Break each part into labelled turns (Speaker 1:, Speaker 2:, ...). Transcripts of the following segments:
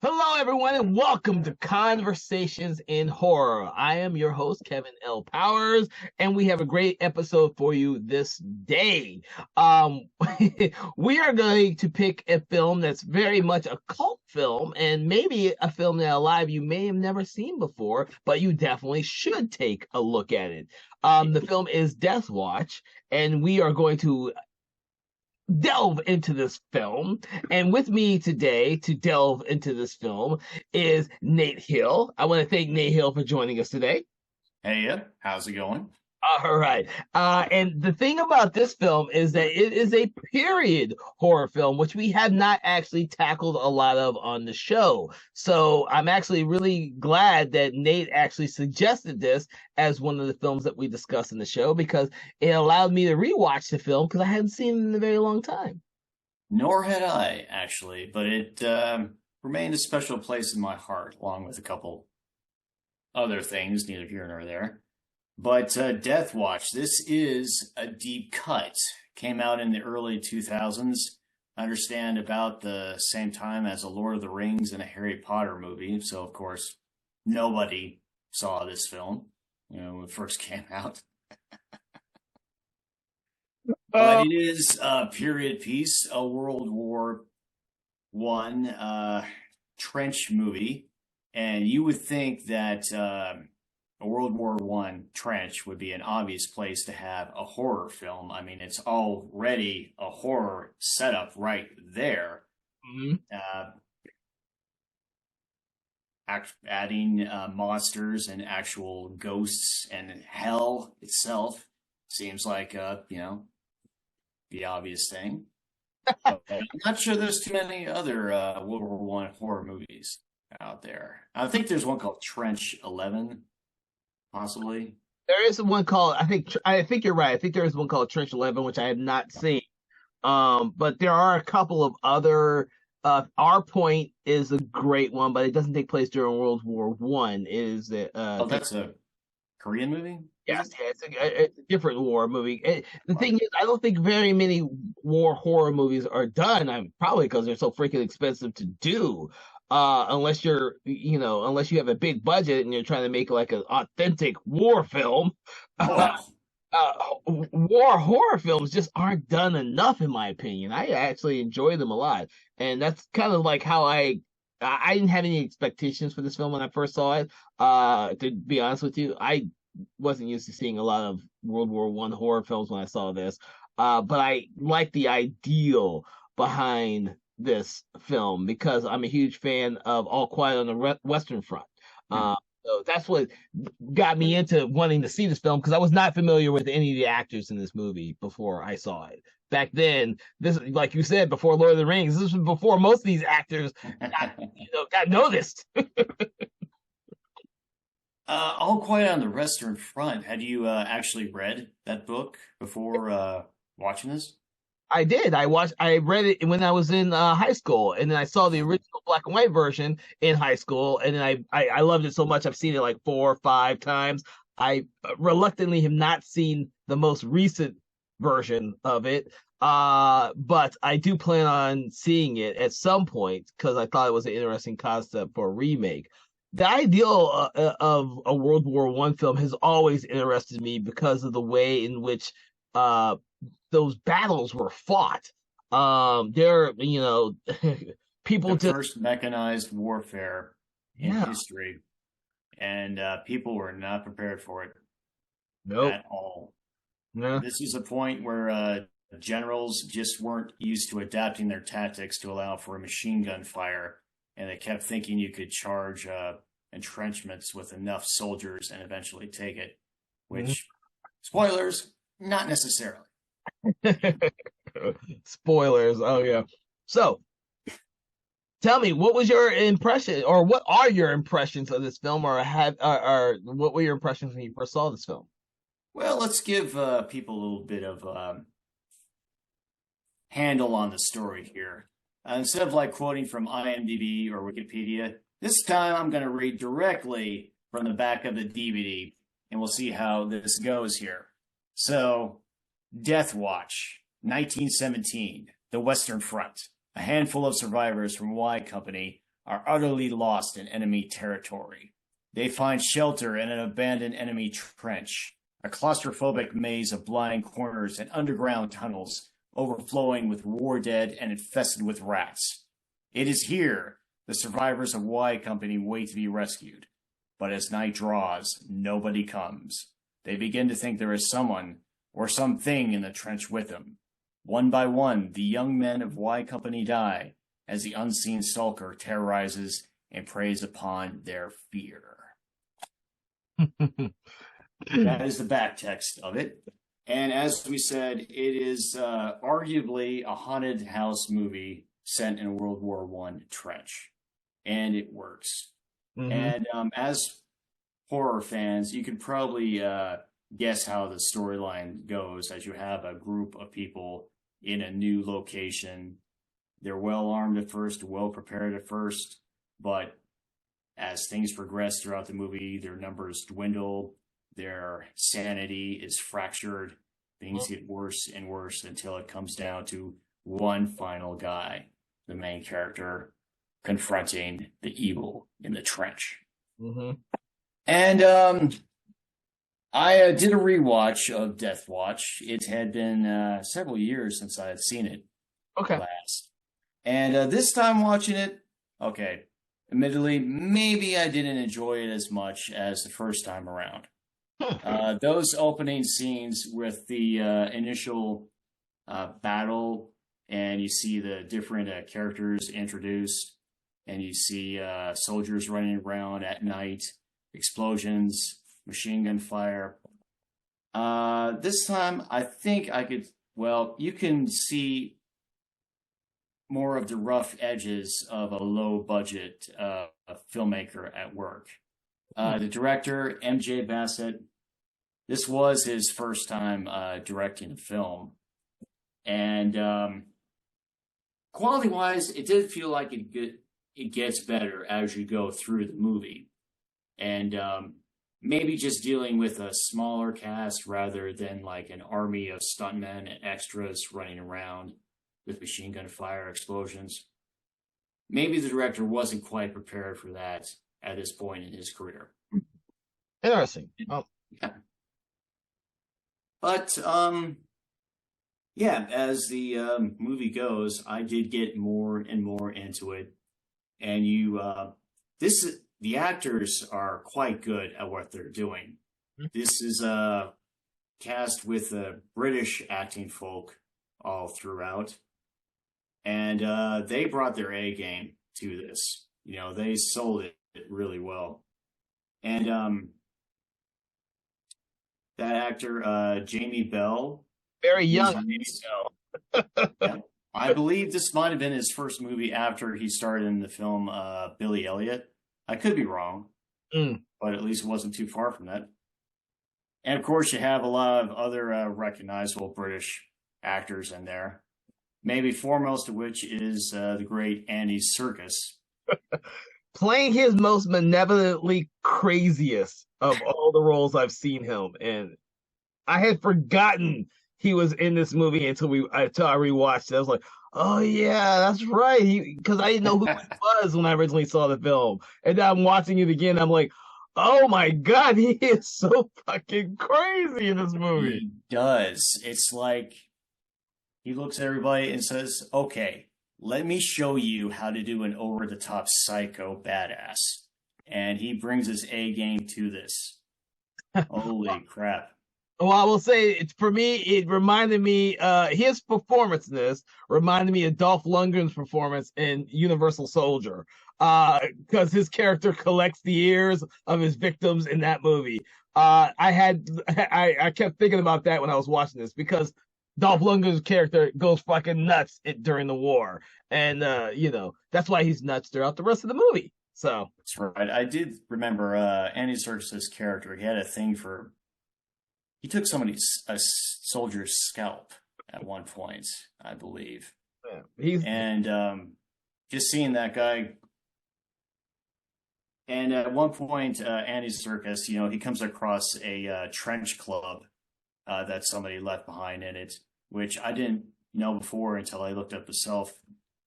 Speaker 1: Hello, everyone, and welcome to Conversations in Horror. I am your host, Kevin L. Powers, and we have a great episode for you this day. Um, we are going to pick a film that's very much a cult film, and maybe a film that a lot of you may have never seen before, but you definitely should take a look at it. The film is Deathwatch, and we are going to delve into this film. And with me today to delve into this film is Nate Hill. I want to thank Nate Hill for joining us today.
Speaker 2: Hey, how's it going?
Speaker 1: All right. And the thing about this film is that it is a period horror film, which we have not actually tackled a lot of on the show. So I'm actually really glad that Nate actually suggested this as one of the films that we discuss in the show because it allowed me to rewatch the film because I hadn't seen it in a very long time.
Speaker 2: Nor had I, actually, but it remained a special place in my heart, along with a couple other things, neither here nor there. But Deathwatch, this is a deep cut. Came out in the early 2000s. I understand about the same time as a Lord of the Rings and a Harry Potter movie. So, of course, nobody saw this film, when it first came out. But it is a period piece, a World War One trench movie, and you would think that a World War One trench would be an obvious place to have a horror film. I mean, it's already a horror setup right there.
Speaker 1: Mm-hmm.
Speaker 2: Adding monsters and actual ghosts and hell itself seems like the obvious thing. I'm not sure there's too many other World War One horror movies out there. I think there's one called Trench 11, possibly.
Speaker 1: There is one called I think you're right. I think there is one called Trench 11, which I have not seen. But there are a couple of other. Our Point is a great one, but it doesn't take place during World War One. Is it?
Speaker 2: That's a Korean movie?
Speaker 1: Yes, yeah, it's a different war movie. The thing is, I don't think very many war horror movies are done. Probably because they're so freaking expensive to do. Unless unless you have a big budget and you're trying to make like an authentic war film.
Speaker 2: Wow.
Speaker 1: War horror films just aren't done enough, in my opinion. I actually enjoy them a lot, and that's kind of like how I didn't have any expectations for this film when I first saw it. To be honest with you, I wasn't used to seeing a lot of World War One horror films when I saw this. But I like the ideal behind this film because I'm a huge fan of All Quiet on the Western Front. So that's what got me into wanting to see this film because I was not familiar with any of the actors in this movie before I saw it. Back then, this, like you said, before Lord of the Rings, this was before most of these actors got noticed.
Speaker 2: All Quiet on the Western Front. Had you actually read that book before watching this?
Speaker 1: I did. I read it when I was in high school, and then I saw the original black and white version in high school, and then I loved it so much. I've seen it like 4 or 5 times. I reluctantly have not seen the most recent version of it, but I do plan on seeing it at some point because I thought it was an interesting concept for a remake. The ideal of a World War One film has always interested me because of the way in which uh, those battles were fought. There, people
Speaker 2: The
Speaker 1: just
Speaker 2: first mechanized warfare in
Speaker 1: yeah,
Speaker 2: history, and people were not prepared for it
Speaker 1: nope,
Speaker 2: at all.
Speaker 1: yeah,
Speaker 2: This is a point where generals just weren't used to adapting their tactics to allow for a machine gun fire, and they kept thinking you could charge entrenchments with enough soldiers and eventually take it, which, spoilers, not necessarily.
Speaker 1: spoilers. Oh yeah. So tell me, what was your impression, or what are your impressions of this film, or what were your impressions when you first saw this film?
Speaker 2: Well, let's give people a little bit of handle on the story here. Instead of like quoting from IMDb or Wikipedia, this time I'm going to read directly from the back of the DVD, and we'll see how this goes here. So, Deathwatch, 1917, the Western Front. A handful of survivors from Y Company are utterly lost in enemy territory. They find shelter in an abandoned enemy trench, a claustrophobic maze of blind corners and underground tunnels overflowing with war dead and infested with rats. It is here the survivors of Y Company wait to be rescued. But as night draws, nobody comes. They begin to think there is someone or something in the trench with them. One by one, the young men of Y Company die as the unseen stalker terrorizes and preys upon their fear. That is the back text of it. And as we said, it is arguably a haunted house movie set in a World War I trench. And it works. Mm-hmm. And as horror fans, you can probably guess how the storyline goes as you have a group of people in a new location. They're well armed at first, well prepared at first, but as things progress throughout the movie, their numbers dwindle, their sanity is fractured, things get worse and worse until it comes down to one final guy, the main character, confronting the evil in the trench. Mm-hmm. And I did a rewatch of Deathwatch. It had been several years since I had seen it last. And this time watching it, admittedly, maybe I didn't enjoy it as much as the first time around. Those opening scenes with the initial battle, and you see the different characters introduced, and you see soldiers running around at night, explosions, machine gun fire. This time, I think I could, you can see more of the rough edges of a low-budget filmmaker at work. The director, M.J. Bassett, this was his first time directing a film. And quality-wise, it did feel like it gets better as you go through the movie. And maybe just dealing with a smaller cast rather than like an army of stuntmen and extras running around with machine gun fire explosions. Maybe the director wasn't quite prepared for that at this point in his career.
Speaker 1: Interesting. Oh.
Speaker 2: Yeah. But as the movie goes, I did get more and more into it. And the actors are quite good at what they're doing. This is a cast with British acting folk all throughout. And they brought their A game to this. You know, they sold it really well. And that actor, Jamie Bell.
Speaker 1: Very young Jamie Bell.
Speaker 2: Yeah, I believe this might have been his first movie after he starred in the film Billy Elliot. I could be wrong, but at least it wasn't too far from that. And of course, you have a lot of other recognizable British actors in there. Maybe foremost of which is the great Andy Serkis.
Speaker 1: Playing his most benevolently craziest of all the roles I've seen him. And I had forgotten he was in this movie until I rewatched it. I was like, oh yeah, that's right. Because I didn't know who he was when I originally saw the film. And now I'm watching it again. I'm like, oh my God, he is so fucking crazy in this movie.
Speaker 2: He does. It's like he looks at everybody and says, okay, let me show you how to do an over-the-top psycho badass. And he brings his A game to this. Holy crap.
Speaker 1: Well, I will say, for me, it reminded me, his performance in this reminded me of Dolph Lundgren's performance in Universal Soldier, because his character collects the ears of his victims in that movie. I kept thinking about that when I was watching this, because Dolph Lundgren's character goes fucking nuts during the war. And, that's why he's nuts throughout the rest of the movie. So
Speaker 2: that's right. I did remember Andy Serkis' character. He had a thing for... He took a soldier's scalp at one point, I believe. Yeah, and just seeing that guy... And at one point, Andy Serkis, he comes across a trench club that somebody left behind in it, which I didn't know before until I looked up myself.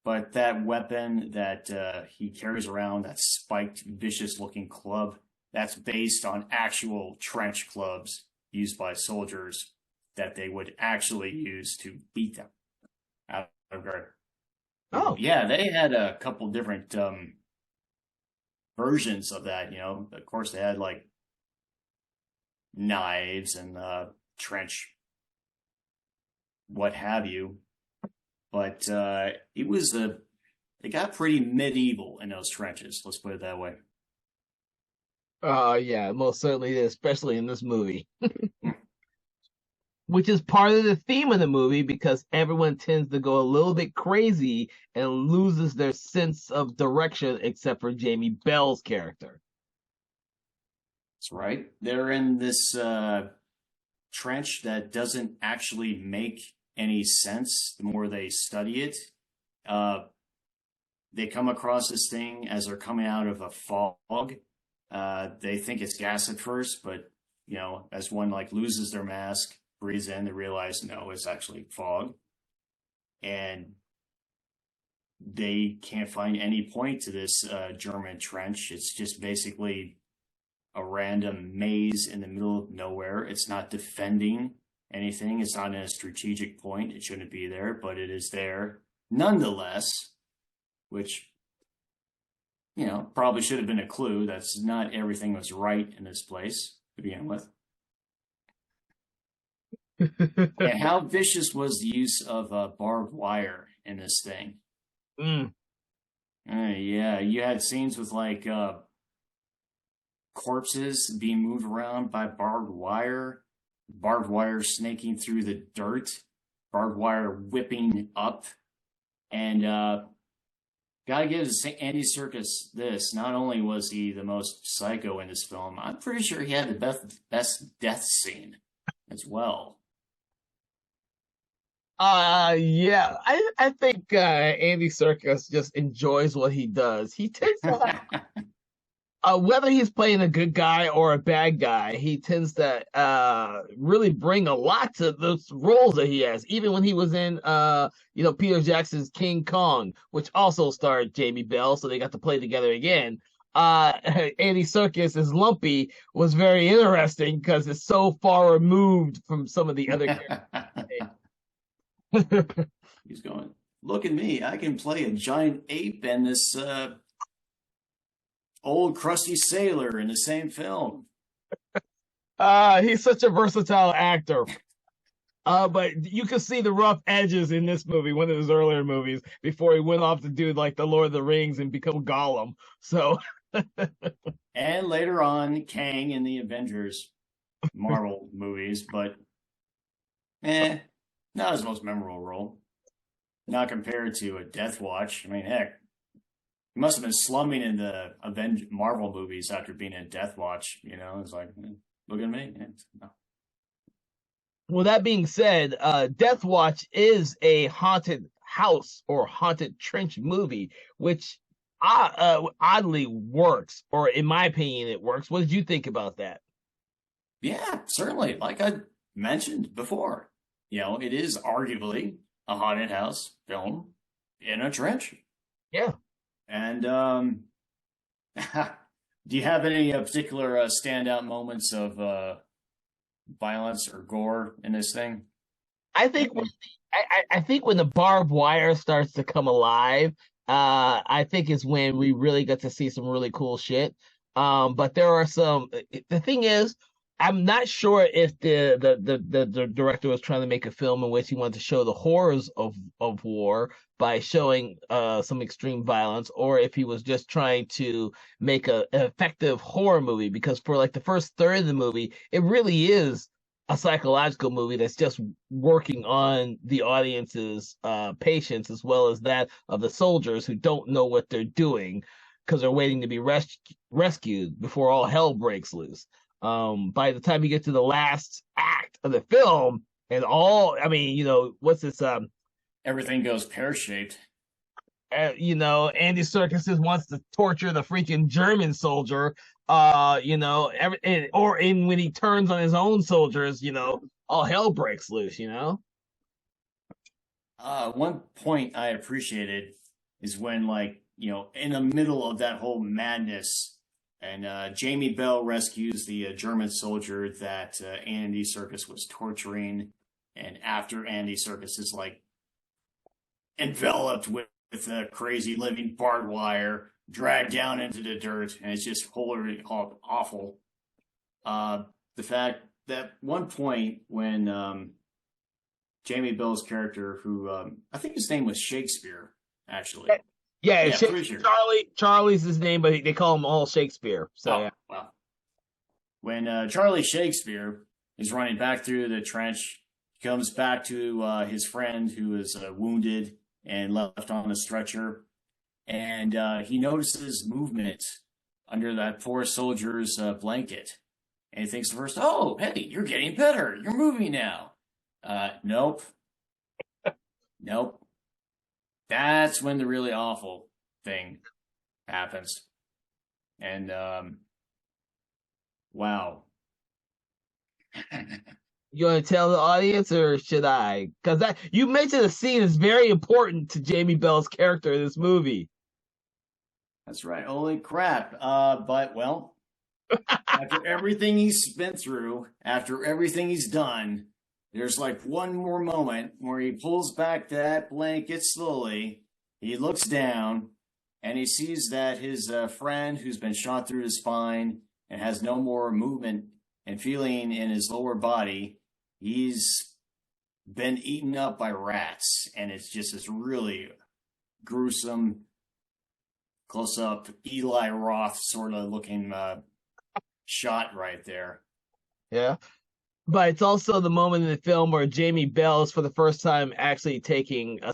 Speaker 2: But that weapon that he carries around, that spiked, vicious-looking club, that's based on actual trench clubs used by soldiers that they would actually use to beat them out of guard.
Speaker 1: Oh,
Speaker 2: Yeah, they had a couple different versions of that. Of course, they had like knives and trench, what have you. But it got pretty medieval in those trenches. Let's put it that way.
Speaker 1: yeah, most certainly is, especially in this movie, which is part of the theme of the movie because everyone tends to go a little bit crazy and loses their sense of direction, except for Jamie Bell's character.
Speaker 2: That's right. They're in this trench that doesn't actually make any sense the more they study it. Uh, they come across this thing as they're coming out of a fog. They think it's gas at first, but as one like loses their mask, breathes in, they realize no, it's actually fog, and they can't find any point to this German trench. It's just basically a random maze in the middle of nowhere. It's not defending anything. It's not in a strategic point. It shouldn't be there, but it is there nonetheless, which, probably should have been a clue. That's not everything was right in this place to begin with. And how vicious was the use of barbed wire in this thing?
Speaker 1: Mm.
Speaker 2: Yeah, you had scenes with like corpses being moved around by barbed wire snaking through the dirt, barbed wire whipping up, and gotta give Andy Serkis this. Not only was he the most psycho in this film, I'm pretty sure he had the best death scene as well.
Speaker 1: Yeah, I think Andy Serkis just enjoys what he does. He tends to whether he's playing a good guy or a bad guy, he tends to really bring a lot to those roles that he has. Even when he was in Peter Jackson's King Kong, which also starred Jamie Bell, so they got to play together again. Andy Serkis as Lumpy was very interesting because it's so far removed from some of the other characters.
Speaker 2: He's going, look at me, I can play a giant ape and this old crusty sailor in the same film.
Speaker 1: He's such a versatile actor. But you can see the rough edges in this movie, one of his earlier movies, before he went off to do like the Lord of the Rings and become Gollum. So
Speaker 2: and later on, Kang in the Avengers Marvel movies, but not his most memorable role. Not compared to a Deathwatch. I mean, heck, he must have been slumming in the Marvel movies after being in Deathwatch. It's like, look at me. No.
Speaker 1: Well, that being said, Deathwatch is a haunted house or haunted trench movie, which oddly works, or in my opinion, it works. What did you think about that?
Speaker 2: Yeah, certainly. Like I mentioned before, it is arguably a haunted house film in a trench.
Speaker 1: Yeah.
Speaker 2: And do you have any particular standout moments of violence or gore in this thing?
Speaker 1: I think I think when the barbed wire starts to come alive, I think is when we really get to see some really cool shit. But there are some. The thing is, I'm not sure if the director was trying to make a film in which he wanted to show the horrors of war by showing some extreme violence, or if he was just trying to make an effective horror movie. Because for like the first third of the movie, it really is a psychological movie that's just working on the audience's patience as well as that of the soldiers who don't know what they're doing because they're waiting to be rescued before all hell breaks loose. By the time you get to the last act of the film, and what's this?
Speaker 2: Everything goes pear-shaped.
Speaker 1: Andy Serkis wants to torture the freaking German soldier. When he turns on his own soldiers, all hell breaks loose.
Speaker 2: One point I appreciated is when, like, in the middle of that whole madness, and Jamie Bell rescues the German soldier that Andy Serkis was torturing, and after Andy Serkis is like enveloped with a crazy living barbed wire, dragged down into the dirt, and it's just wholly awful. The fact that one point when Jamie Bell's character, who I think his name was Shakespeare, actually.
Speaker 1: Yeah,
Speaker 2: Yeah, pretty sure.
Speaker 1: Charlie's his name, but they call him all Shakespeare. So
Speaker 2: Oh,
Speaker 1: yeah.
Speaker 2: well. When Charlie Shakespeare is running back through the trench, he comes back to his friend who is wounded and left on a stretcher, and he notices movement under that poor soldier's blanket. And he thinks first, oh, hey, you're getting better. You're moving now. Nope. Nope. That's when the really awful thing happens. And, wow.
Speaker 1: You want to tell the audience, or should I? Because that you mentioned the scene is very important to Jamie Bell's character in this movie.
Speaker 2: That's right. Holy crap. But, well, after everything he's been through, after everything he's done, there's like one more moment where he pulls back that blanket slowly. He looks down and he sees that his friend, who's been shot through the spine and has no more movement and feeling in his lower body, he's been eaten up by rats. And it's just this really gruesome, close up Eli Roth sort of looking shot right there.
Speaker 1: Yeah. But it's also the moment in the film where Jamie Bell is for the first time actually taking a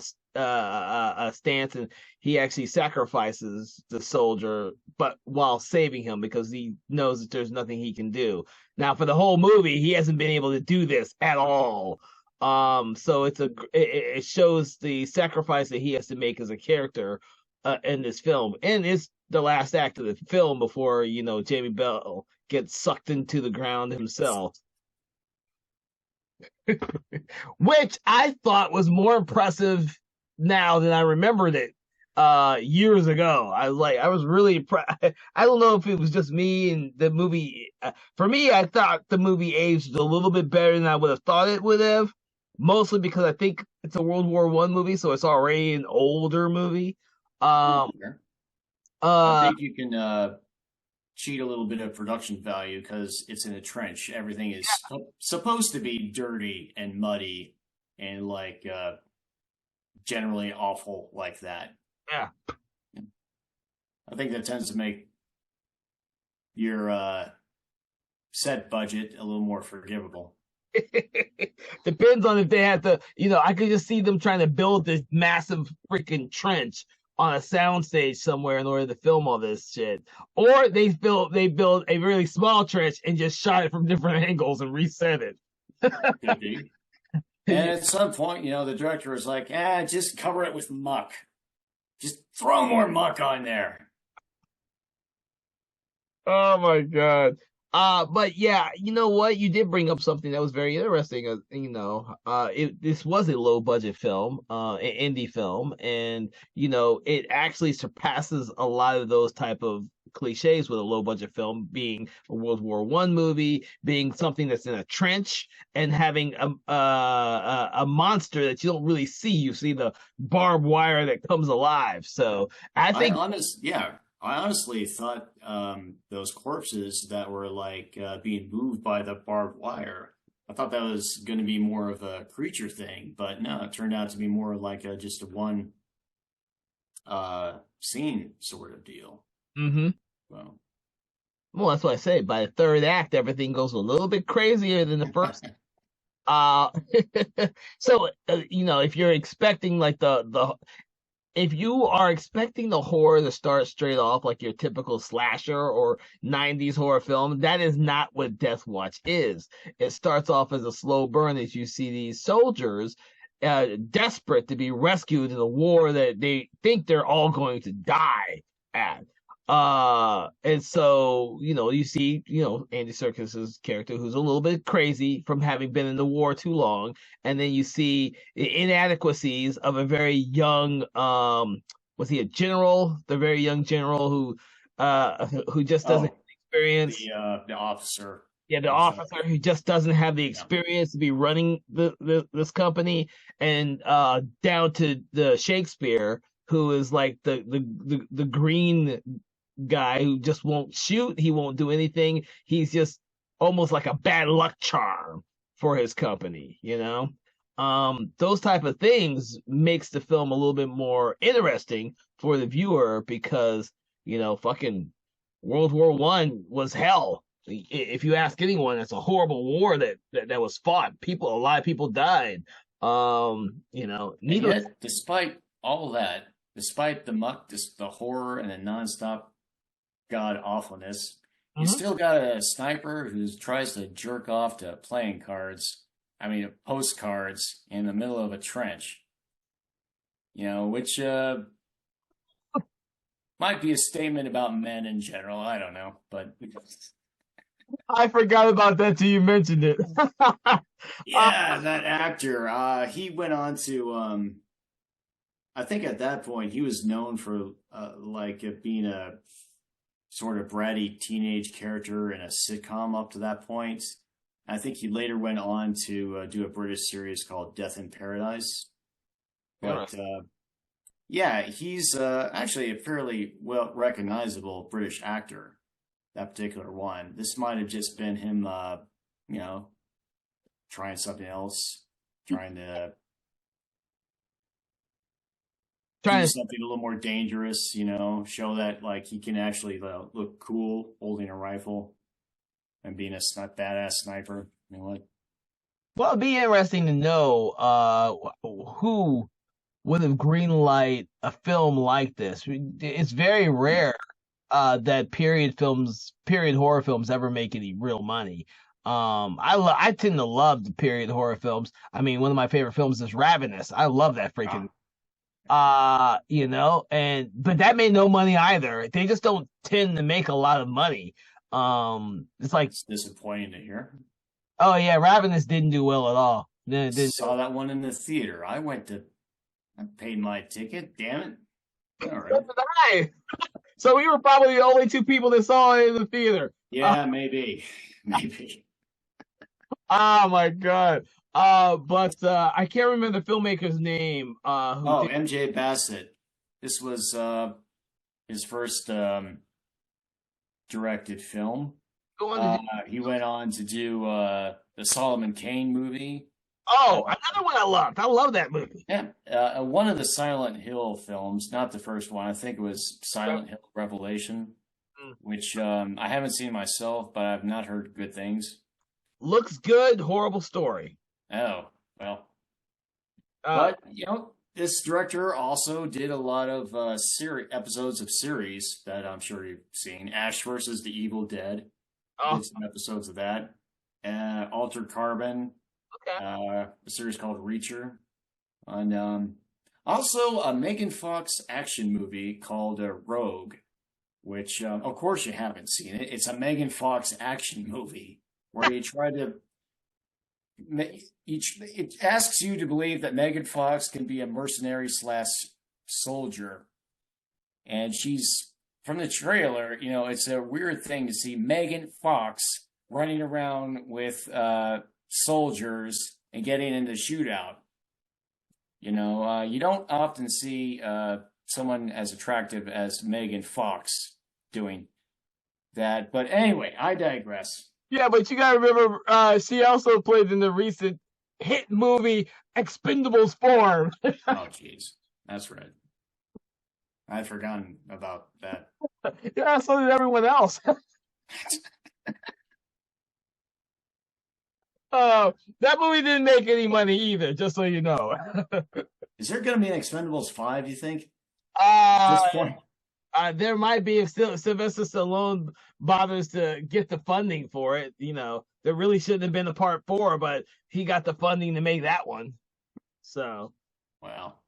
Speaker 1: stance, and he actually sacrifices the soldier, but while saving him because he knows that there's nothing he can do. Now, for the whole movie, he hasn't been able to do this at all. So it shows the sacrifice that he has to make as a character in this film, and it's the last act of the film before Jamie Bell gets sucked into the ground himself. Which I thought was more impressive now than I remembered it years ago. I was really impressed. I don't know if it was just me and the movie. For me, I thought the movie aged a little bit better than I would have thought it would have, mostly because I think it's a World War One movie, so it's already an older movie. Um,
Speaker 2: I
Speaker 1: uh,
Speaker 2: think you can cheat a little bit of production value because it's in a trench. Everything is supposed to be dirty and muddy and like generally awful like that.
Speaker 1: yeah.
Speaker 2: I think that tends to make your set budget a little more forgivable.
Speaker 1: Depends on if they had to, I could just see them trying to build this massive freaking trench on a soundstage somewhere in order to film all this shit. Or they build a really small trench and just shot it from different angles and reset it.
Speaker 2: Could be. And at some point, the director was like, just cover it with muck. Just throw more muck on there.
Speaker 1: Oh my god. But yeah, you know what? You did bring up something that was very interesting. This was a low budget film, an indie film, and it actually surpasses a lot of those type of cliches with a low budget film, being a World War One movie, being something that's in a trench, and having a monster that you don't really see. You see the barbed wire that comes alive. So I think
Speaker 2: I honestly thought those corpses that were like being moved by the barbed wire, I thought that was going to be more of a creature thing, but no, it turned out to be more like just a one scene sort of deal.
Speaker 1: Mm-hmm. Well, that's what I say. By the third act, everything goes a little bit crazier than the first. Uh, so if you're expecting like the if you are expecting the horror to start straight off like your typical slasher or 90s horror film, that is not what Deathwatch is. It starts off as a slow burn as you see these soldiers desperate to be rescued in a war that they think they're all going to die at. And so, you see, Andy Serkis's character who's a little bit crazy from having been in the war too long. And then you see the inadequacies of a very young was he a general, the very young general who just doesn't have
Speaker 2: Oh,
Speaker 1: experience.
Speaker 2: the officer
Speaker 1: Yeah, the
Speaker 2: in
Speaker 1: officer
Speaker 2: charge.
Speaker 1: who just doesn't have the
Speaker 2: Yeah.
Speaker 1: experience to be running this company, and down to the Shakespeare, who is like the green guy who just won't shoot, he won't do anything. He's just almost like a bad luck charm for his company, you know? Those type of things makes the film a little bit more interesting for the viewer because, fucking World War I was hell. If you ask anyone, it's a horrible war that was fought. A lot of people died.
Speaker 2: And
Speaker 1: Needless.
Speaker 2: yet, despite all that, despite the muck, the horror, and the nonstop god awfulness, you
Speaker 1: Mhm.
Speaker 2: still got a sniper who tries to jerk off to playing cards. I mean, postcards in the middle of a trench. Which might be a statement about men in general. I don't know, but
Speaker 1: I forgot about that till you mentioned it. Uh,
Speaker 2: yeah, that actor. He went on to. I think at that point he was known for being a sort of bratty teenage character in a sitcom up to that point. I think he later went on to do a British series called Death in Paradise. But
Speaker 1: Interesting.
Speaker 2: yeah, he's actually a fairly well recognizable British actor. That particular one. This might have just been him, you know, trying something else, trying to do
Speaker 1: Trying to
Speaker 2: something a little more dangerous. Show that like he can actually look cool holding a rifle and being a badass sniper. What?
Speaker 1: Well, it'd be interesting to know who would have greenlight a film like this. It's very rare that period horror films ever make any real money. I tend to love the period horror films. I mean, one of my favorite films is Ravenous. I love that freaking
Speaker 2: Ah,
Speaker 1: and but that made no money either. They just don't tend to make a lot of money. It's like,
Speaker 2: it's disappointing to hear.
Speaker 1: oh yeah, Ravenous didn't do well at all. Didn't do
Speaker 2: Saw that one in the theater. I paid my ticket. Damn it! All
Speaker 1: so
Speaker 2: right.
Speaker 1: did I. So we were probably the only two people that saw it in the theater.
Speaker 2: Yeah, maybe, maybe.
Speaker 1: Oh my god. But I can't remember the filmmaker's name. Who
Speaker 2: Oh,
Speaker 1: did
Speaker 2: MJ Bassett. This was his first directed film.
Speaker 1: go on to do?
Speaker 2: He went on to do the Solomon Kane movie. Uh,
Speaker 1: Oh, another one I loved. I love that movie.
Speaker 2: yeah, one of the Silent Hill films, not the first one. I think it was Silent Hill Revelation, which I haven't seen myself, but I've not heard good things.
Speaker 1: Looks good. Horrible story.
Speaker 2: Oh, well.
Speaker 1: Uh,
Speaker 2: But, this director also did a lot of episodes of series that I'm sure you've seen. Ash versus the Evil Dead. He
Speaker 1: oh,
Speaker 2: did some episodes of that. Altered Carbon,
Speaker 1: okay.
Speaker 2: a series called Reacher. And also a Megan Fox action movie called Rogue, which, of course, you haven't seen it. It's a Megan Fox action movie where you try to it asks you to believe that Megan Fox can be a mercenary slash soldier, and she's from the trailer. It's a weird thing to see Megan Fox running around with soldiers and getting into shootout. You don't often see someone as attractive as Megan Fox doing that. But anyway, I digress.
Speaker 1: Yeah, but you gotta remember, she also played in the recent hit movie Expendables 4.
Speaker 2: Oh, jeez, that's right. I'd forgotten about that.
Speaker 1: Yeah, so did everyone else. That movie didn't make any money either, just so you know.
Speaker 2: Is there going to be an Expendables 5, you think? At
Speaker 1: Uh,
Speaker 2: this point?
Speaker 1: there might be if still Sylvester Stallone bothers to get the funding for it. There really shouldn't have been a part 4, but he got the funding to make that one. So
Speaker 2: Well,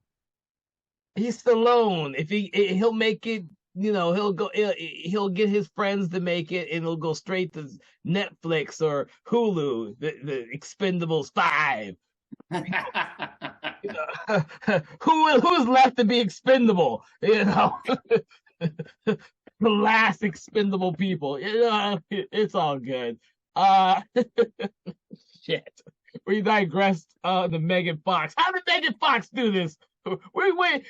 Speaker 1: he's Stallone. If he'll make it, he'll get his friends to make it, and it'll go straight to Netflix or Hulu. The Expendables 5. Who's left to be expendable? The last expendable people. It's all good. Uh, shit. We digressed the Megan Fox. How did Megan Fox do this? We went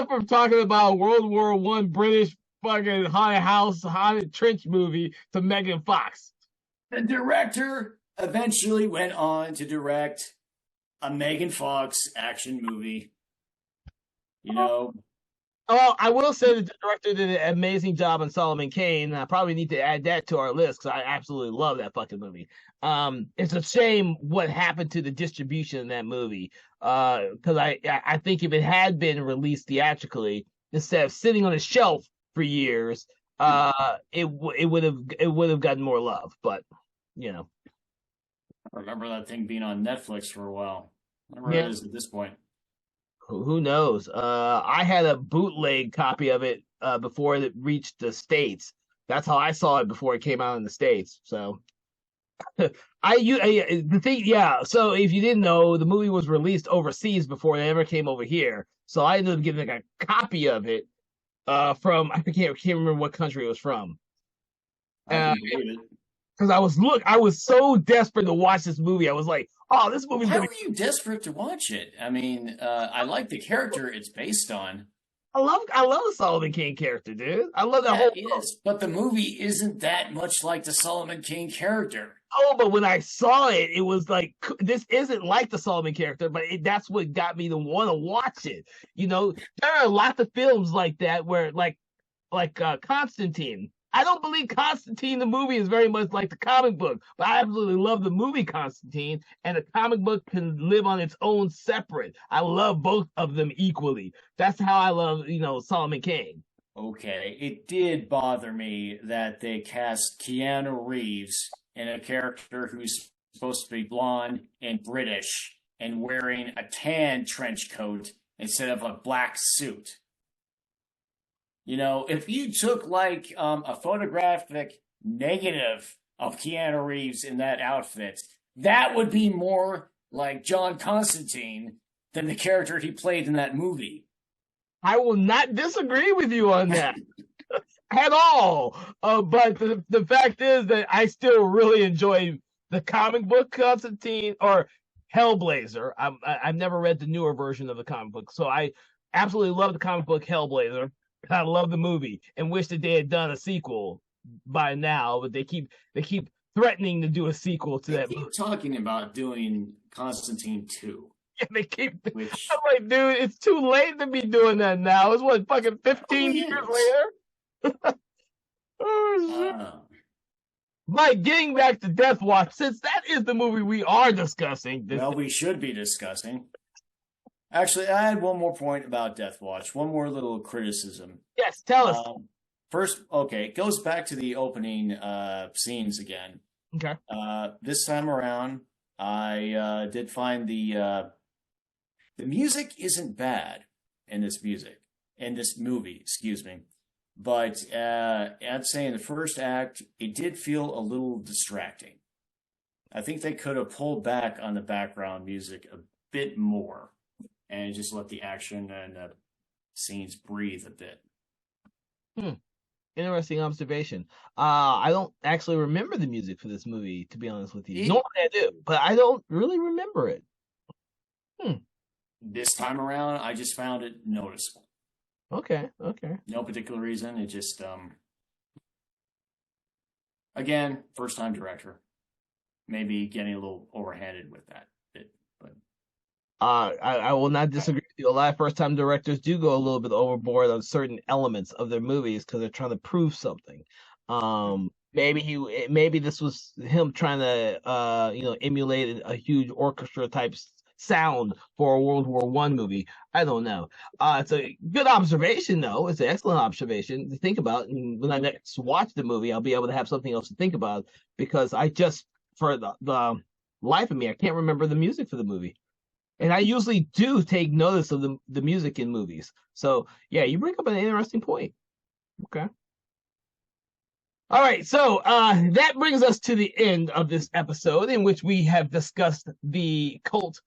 Speaker 1: from talking about World War I British fucking haunted house, haunted trench movie to Megan Fox.
Speaker 2: The director eventually went on to direct a Megan Fox action movie. You know,
Speaker 1: Oh, I will say that the director did an amazing job on Solomon Kane. I probably need to add that to our list because I absolutely love that fucking movie. It's a shame what happened to the distribution in that movie. Because I think if it had been released theatrically instead of sitting on a shelf for years, it would have gotten more love. But you know,
Speaker 2: I remember that thing being on Netflix for a while. I don't know where
Speaker 1: yeah,
Speaker 2: it is at this point.
Speaker 1: who knows? I had a bootleg copy of it before it reached the States. That's how I saw it before it came out in the States. So the thing, yeah. So if you didn't know, the movie was released overseas before it ever came over here. So I ended up getting like a copy of it from I can't remember what country it was from.
Speaker 2: I can believe it.
Speaker 1: Because I was so desperate to watch this movie. I was like, oh, this movie's
Speaker 2: Why
Speaker 1: gonna.
Speaker 2: were you desperate to watch it? I mean, I like the character it's based on.
Speaker 1: I love the Solomon King character, dude. I love that
Speaker 2: Yeah,
Speaker 1: whole.
Speaker 2: it is. But the movie isn't that much like the Solomon King character.
Speaker 1: Oh, but when I saw it, it was like this isn't like the Solomon character, but that's what got me to want to watch it. There are lots of films like that where, like Constantine. I don't believe Constantine the movie is very much like the comic book, but I absolutely love the movie Constantine, and the comic book can live on its own separate. I love both of them equally. That's how I love, Solomon Kane.
Speaker 2: Okay, it did bother me that they cast Keanu Reeves in a character who's supposed to be blonde and British and wearing a tan trench coat instead of a black suit. If you took like a photographic negative of Keanu Reeves in that outfit, that would be more like John Constantine than the character he played in that movie.
Speaker 1: I will not disagree with you on that at all. But the fact is that I still really enjoy the comic book Constantine or Hellblazer. I've never read the newer version of the comic book, so I absolutely love the comic book Hellblazer. I love the movie and wish that they had done a sequel by now, but they keep threatening to do a sequel to
Speaker 2: They
Speaker 1: that
Speaker 2: keep
Speaker 1: movie.
Speaker 2: talking about doing Constantine 2,
Speaker 1: They keep.
Speaker 2: which
Speaker 1: I'm like, dude, it's too late to be doing that now. It's what fucking 15
Speaker 2: probably
Speaker 1: years
Speaker 2: is.
Speaker 1: later. Oh shit.
Speaker 2: Uh,
Speaker 1: Mike, getting back to Deathwatch, since that is the movie we are discussing.
Speaker 2: well, we should be discussing. Actually, I had one more point about Deathwatch, one more little criticism.
Speaker 1: Yes, tell us.
Speaker 2: First, okay, it goes back to the opening scenes again.
Speaker 1: Okay.
Speaker 2: This time around, I did find the music isn't bad in this movie, excuse me. But I'd say in the first act, it did feel a little distracting. I think they could have pulled back on the background music a bit more and just let the action and the scenes breathe a bit.
Speaker 1: Hmm. Interesting observation. I don't actually remember the music for this movie, to be honest with you.
Speaker 2: It,
Speaker 1: Normally I do, but I don't really remember it. Hmm.
Speaker 2: this time around, I just found it noticeable.
Speaker 1: Okay. Okay.
Speaker 2: No particular reason. It just, again, first time director. Maybe getting a little overhanded with that bit, but
Speaker 1: I will not disagree with you. A lot of first time directors do go a little bit overboard on certain elements of their movies because they're trying to prove something. Maybe this was him trying to emulate a huge orchestra type sound for a World War I movie. I don't know. It's a good observation though. It's an excellent observation to think about. And when I next watch the movie, I'll be able to have something else to think about because I just for the life of me, I can't remember the music for the movie. And I usually do take notice of the music in movies. So yeah, you bring up an interesting point. Okay. All right, so that brings us to the end of this episode in which we have discussed the cult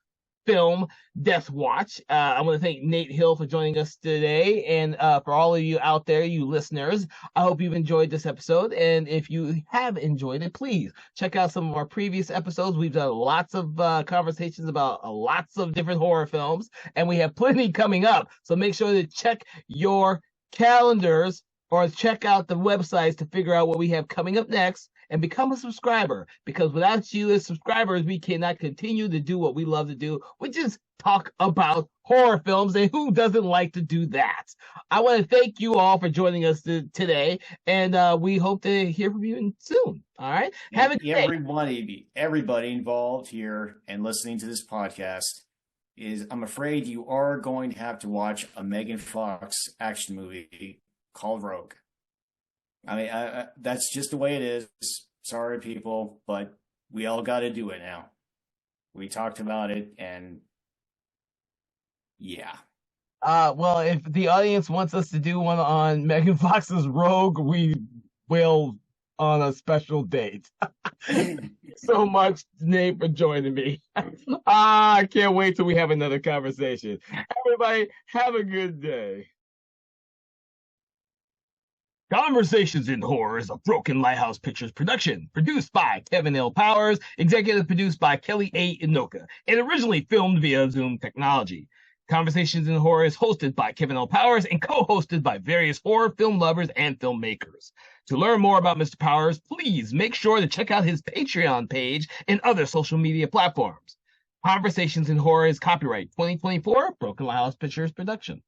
Speaker 1: film, Deathwatch. I want to thank Nate Hill for joining us today. And for all of you out there, you listeners, I hope you've enjoyed this episode. And if you have enjoyed it, please check out some of our previous episodes. We've done lots of conversations about lots of different horror films, and we have plenty coming up. So make sure to check your calendars or check out the websites to figure out what we have coming up next and become a subscriber, because without you as subscribers, we cannot continue to do what we love to do, which is talk about horror films, and who doesn't like to do that? I want to thank you all for joining us today, and we hope to hear from you soon. All right, have a good day.
Speaker 2: Everybody involved here and listening to this podcast I'm afraid you are going to have to watch a Megan Fox action movie called Rogue. I mean, that's just the way it is. Sorry, people, but we all got to do it now. We talked about it, and yeah.
Speaker 1: Well, if the audience wants us to do one on Megan Fox's Rogue, we will on a special date. So much, Nate, for joining me. I can't wait till we have another conversation. Everybody, have a good day. Conversations in Horror is a Broken Lighthouse Pictures production, produced by Kevin L. Powers, executive produced by Kelly A. Inoka, and originally filmed via Zoom technology. Conversations in Horror is hosted by Kevin L. Powers and co-hosted by various horror film lovers and filmmakers. To learn more about Mr. Powers, please make sure to check out his Patreon page and other social media platforms. Conversations in Horror is copyright 2024 Broken Lighthouse Pictures production.